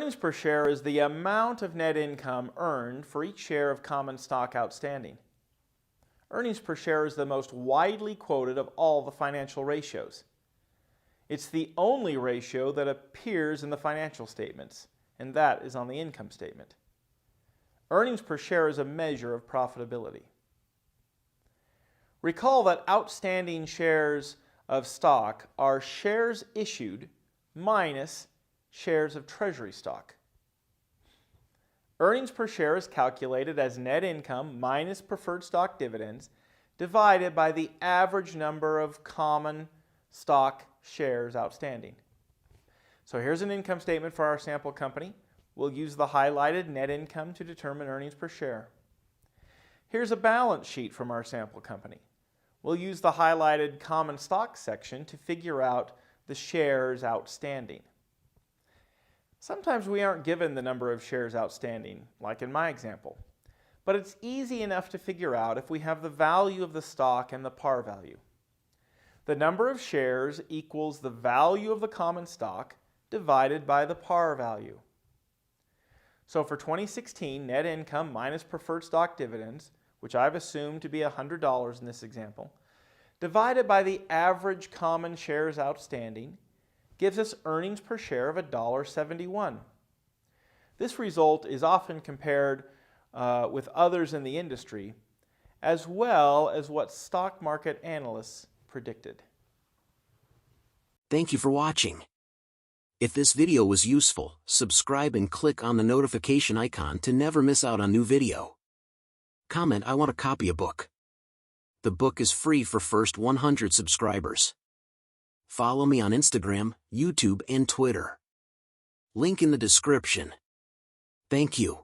Earnings per share is the amount of net income earned for each share of common stock outstanding. Earnings per share is the most widely quoted of all the financial ratios. It's the only ratio that appears in the financial statements, and that is on the income statement. Earnings per share is a measure of profitability. Recall that outstanding shares of stock are shares issued minus shares of treasury stock. Earnings per share is calculated as net income minus preferred stock dividends divided by the average number of common stock shares outstanding. So here's an income statement for our sample company. We'll use the highlighted net income to determine earnings per share. Here's a balance sheet from our sample company. We'll use the highlighted common stock section to figure out the shares outstanding. Sometimes we aren't given the number of shares outstanding, like in my example, but it's easy enough to figure out if we have the value of the stock and the par value. The number of shares equals the value of the common stock divided by the par value. So for 2016, net income minus preferred stock dividends, which I've assumed to be $100 in this example, divided by the average common shares outstanding, gives us earnings per share of $1.71. This result is often compared with others in the industry, as well as what stock market analysts predicted. Thank you for watching. If this video was useful, subscribe and click on the notification icon to never miss out on new video. Comment, "I want a copy of book." The book is free for first 100 subscribers. Follow me on Instagram, YouTube, and Twitter. Link in the description. Thank you.